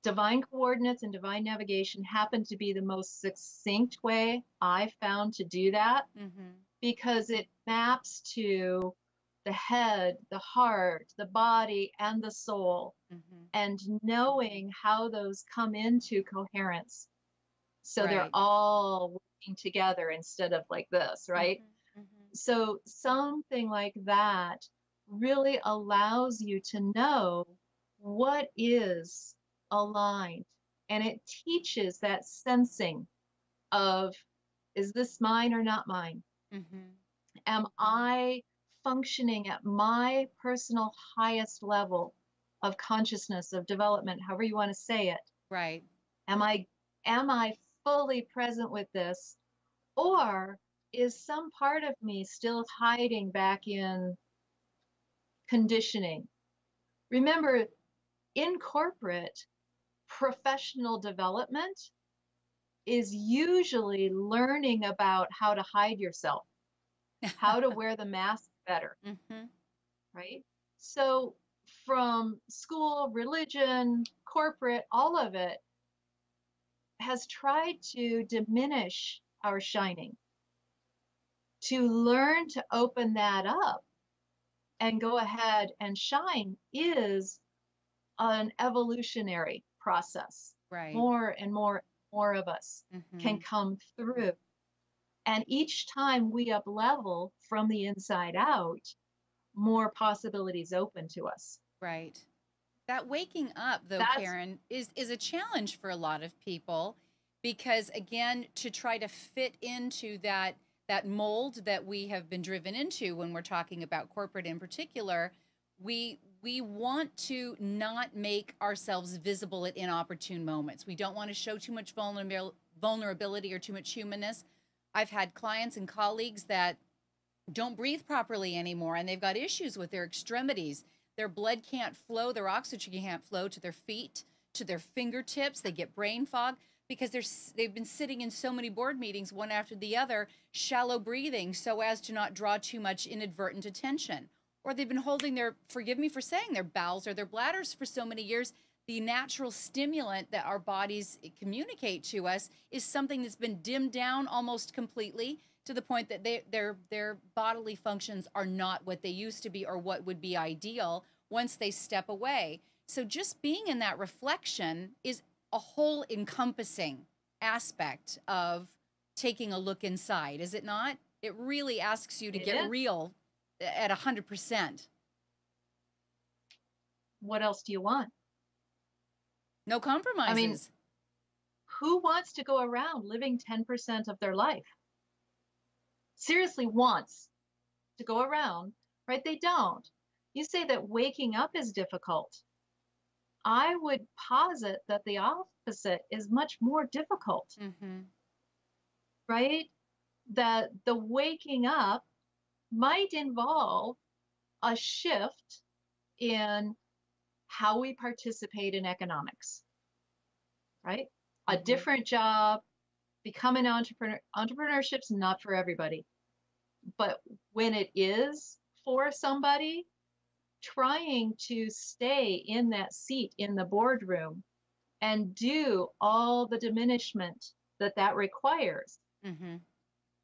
Divine coordinates and divine navigation happen to be the most succinct way I found to do that, because it maps to the head, the heart, the body, and the soul, and knowing how those come into coherence. So they're all working together instead of like this, right? So something like that really allows you to know what is aligned. And it teaches that sensing of, is this mine or not mine? Am I functioning at my personal highest level of consciousness, of development, however you want to say it? Right. Am I fully present with this? Or is some part of me still hiding back in conditioning? Remember, in corporate, professional development is usually learning about how to hide yourself, how to wear the mask better, right? So from school, religion, corporate, all of it, has tried to diminish our shining. To learn to open that up and go ahead and shine is an evolutionary process. Right. More and more of us can come through. And each time we up level from the inside out, more possibilities open to us. Right. That waking up, though, That's Karen, is a challenge for a lot of people because, again, to try to fit into that mold that we have been driven into when we're talking about corporate in particular, we want to not make ourselves visible at inopportune moments. We don't want to show too much vulnerability or too much humanness. I've had clients and colleagues that don't breathe properly anymore and they've got issues with their extremities. Their blood can't flow, their oxygen can't flow to their feet, to their fingertips. They get brain fog because they've been sitting in so many board meetings one after the other, shallow breathing so as to not draw too much inadvertent attention. Or they've been holding their, forgive me for saying, their bowels or their bladders for so many years. The natural stimulant that our bodies communicate to us is something that's been dimmed down almost completely to the point that their bodily functions are not what they used to be or what would be ideal once they step away. So just being in that reflection is a whole encompassing aspect of taking a look inside, is it not? It really asks you to get real at 100%. What else do you want? No compromises. I mean, who wants to go around living 10% of their life? Seriously wants to go around, right? They don't. You say that waking up is difficult. I would posit that the opposite is much more difficult, right? That the waking up might involve a shift in how we participate in economics, right? A different job, become an entrepreneur. Entrepreneurship's not for everybody. But when it is for somebody, trying to stay in that seat in the boardroom and do all the diminishment that that requires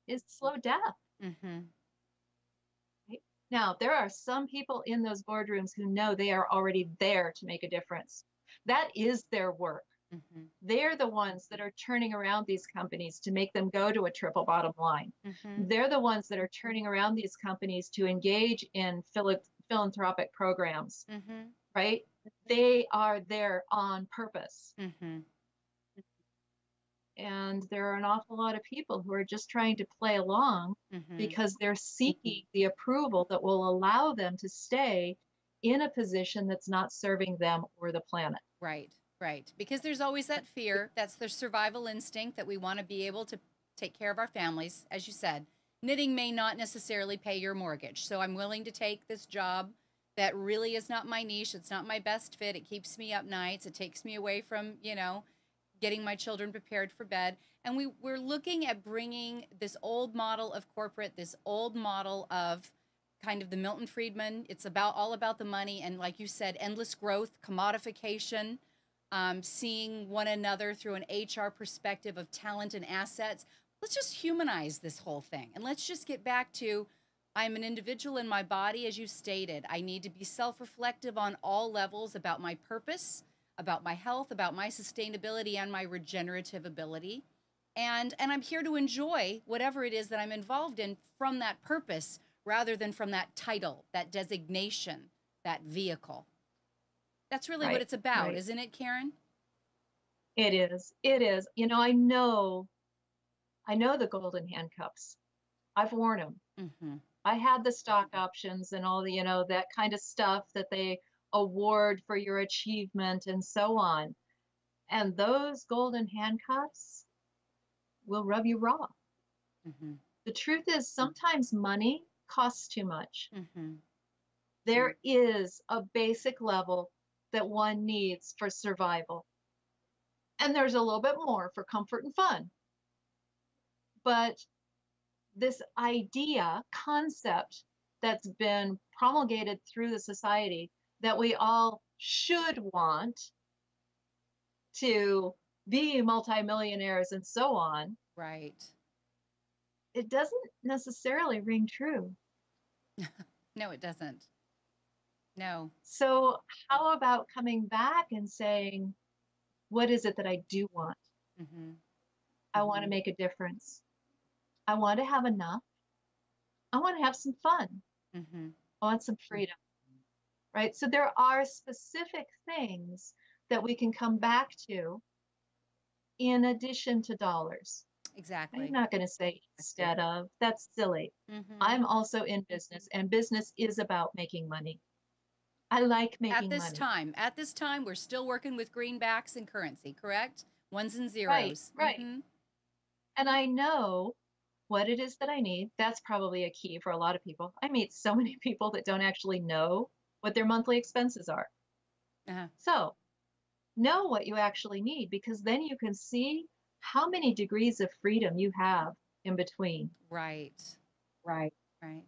is slow death. Right? Now, there are some people in those boardrooms who know they are already there to make a difference. That is their work. They're the ones that are turning around these companies to make them go to a triple bottom line. They're the ones that are turning around these companies to engage in philanthropic programs, right? They are there on purpose. And there are an awful lot of people who are just trying to play along because they're seeking the approval that will allow them to stay in a position that's not serving them or the planet. Right. Right. Because there's always that fear. That's the survival instinct that we want to be able to take care of our families. As you said, knitting may not necessarily pay your mortgage. So I'm willing to take this job that really is not my niche. It's not my best fit. It keeps me up nights. It takes me away from, getting my children prepared for bed. And we're looking at bringing this old model of corporate, this old model of kind of the Milton Friedman. It's all about the money. And like you said, endless growth, commodification. Seeing one another through an HR perspective of talent and assets. Let's just humanize this whole thing. And let's just get back to, I'm an individual in my body, as you stated. I need to be self-reflective on all levels about my purpose, about my health, about my sustainability, and my regenerative ability. And I'm here to enjoy whatever it is that I'm involved in from that purpose, rather than from that title, that designation, that vehicle. That's really what it's about, isn't it, Karen? It is. It is. I know the golden handcuffs. I've worn them. I had the stock options and all the, that kind of stuff that they award for your achievement and so on. And those golden handcuffs will rub you raw. The truth is, sometimes money costs too much. There is a basic level that one needs for survival. And there's a little bit more for comfort and fun. But this concept that's been promulgated through the society that we all should want to be multimillionaires and so on, Right. it doesn't necessarily ring true. No, it doesn't. No. So, how about coming back and saying, what is it that I do want? Mm-hmm. I want to make a difference. I want to have enough. I want to have some fun. Mm-hmm. I want some freedom, right? So, there are specific things that we can come back to in addition to dollars. I'm Exactly. not going to say instead of, that's silly. Mm-hmm. I'm also in business, and business is about making money. I like At making this money. time, we're still working with greenbacks and currency, correct? Ones and Right, zeros. right. Mm-hmm. And I know what it is that I need. That's probably a key for a lot of people. I meet so many people that don't actually know what their monthly expenses are. Uh-huh. So know what you actually need, because then you can see how many degrees of freedom you have in between. Right. Right. Right.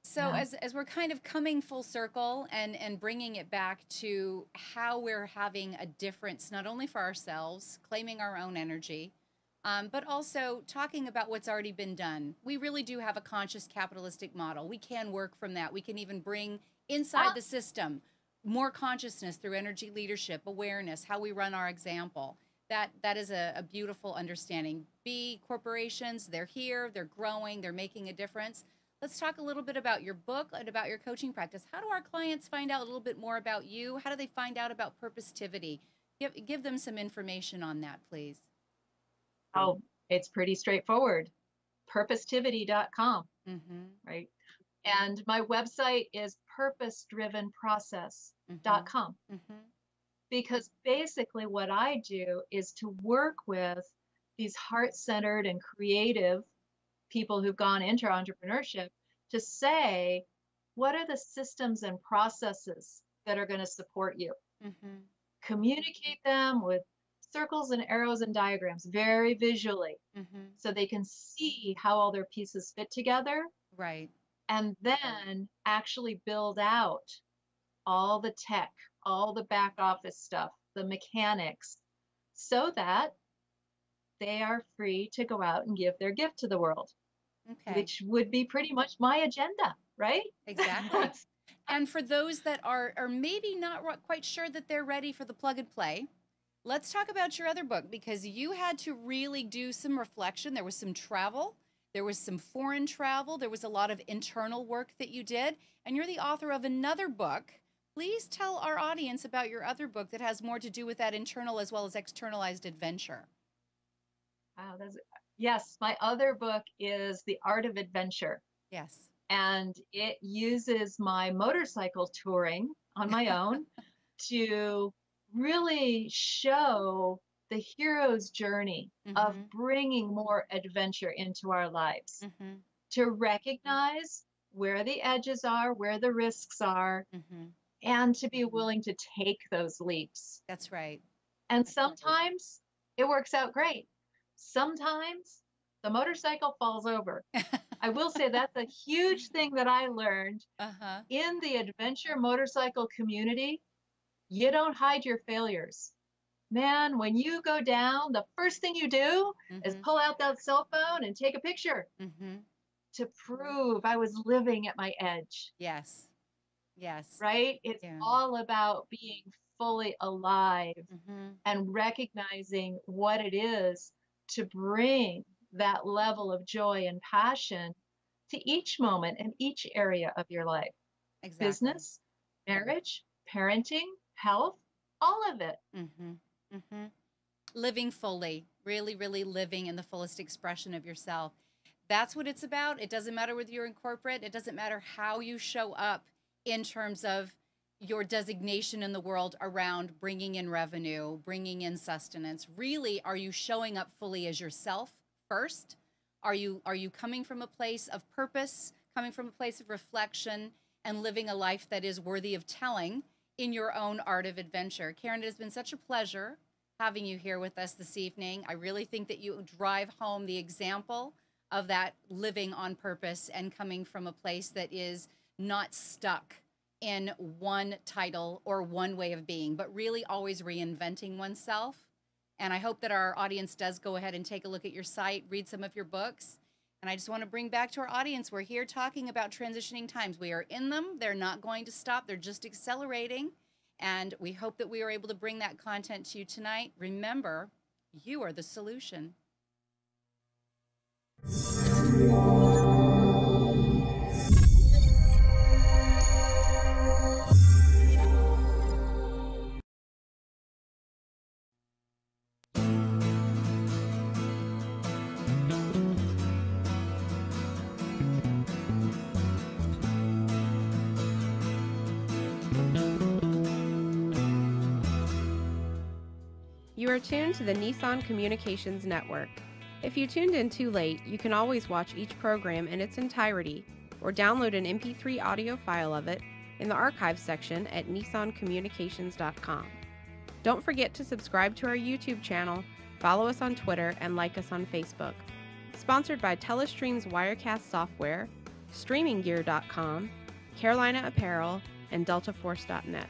So Yeah. as we're kind of coming full circle and bringing it back to how we're having a difference, not only for ourselves, claiming our own energy, but also talking about what's already been done. We really do have a conscious capitalistic model. We can work from that. We can even bring inside Ah, the system more consciousness through energy leadership, awareness, how we run our example. That is a beautiful understanding. B corporations, they're here, they're growing, they're making a difference. Let's talk a little bit about your book and about your coaching practice. How do our clients find out a little bit more about you? How do they find out about purpositivity? Give them some information on that, please. oh, it's pretty straightforward. Purpositivity.com, Mm-hmm. right? And my website is Mm-hmm. purposedrivenprocess.com, Mm-hmm. because basically what I do is to work with these heart-centered and creative people who've gone into entrepreneurship to say, what are the systems and processes that are going to support you? Mm-hmm. Communicate them with circles and arrows and diagrams very visually, Mm-hmm. so they can see how all their pieces fit together, Right. and then actually build out all the tech, all the back office stuff, the mechanics, so that they are free to go out and give their gift to the world, Okay. which would be pretty much my agenda, right? Exactly. And for those that are maybe not quite sure that they're ready for the plug and play, let's talk about your other book, because you had to really do some reflection. There was some travel, there was some foreign travel, there was a lot of internal work that you did, and you're the author of another book. Please tell our audience about your other book that has more to do with that internal as well as externalized adventure. Wow, yes, my other book is The Art of Adventure, Yes. and it uses my motorcycle touring on my own to really show the hero's journey of Mm-hmm. bringing more adventure into our lives, Mm-hmm. to recognize where the edges are, where the risks are, Mm-hmm. and to be willing to take those leaps. That's right. And sometimes it works out great. Sometimes the motorcycle falls over. I will say that's a huge thing that I learned Uh-huh. in the adventure motorcycle community. You don't hide your failures. Man, when you go down, the first thing you do is Mm-hmm. pull out that cell phone and take a picture Mm-hmm. to prove I was living at my edge, Yes. Yes. right? It's Yeah. all about being fully alive Mm-hmm. and recognizing what it is to bring that level of joy and passion to each moment and each area of your life: Exactly. business, marriage, parenting, health, all of it. Mm-hmm. Mm-hmm. Living fully, really, really living in the fullest expression of yourself. That's what it's about. It doesn't matter whether you're in corporate, it doesn't matter how you show up in terms of your designation in the world around bringing in revenue, bringing in sustenance. Really, are you showing up fully as yourself first? Are you coming from a place of purpose, coming from a place of reflection, and living a life that is worthy of telling in your own art of adventure? Karen, it has been such a pleasure having you here with us this evening. I really think that you drive home the example of that living on purpose and coming from a place that is not stuck in one title or one way of being, but really always reinventing oneself. And I hope that our audience does go ahead and take a look at your site, read some of your books. And I just want to bring back to our audience, we're here talking about transitioning times. We are in them. They're not going to stop. They're just accelerating. And we hope that we are able to bring that content to you tonight. Remember, you are the solution. You are tuned to the Nissan Communications Network. If you tuned in too late, you can always watch each program in its entirety or download an MP3 audio file of it in the archives section at nissancommunications.com. Don't forget to subscribe to our YouTube channel, follow us on Twitter, and like us on Facebook. Sponsored by Telestream's Wirecast software, StreamingGear.com, Carolina Apparel, and DeltaForce.net.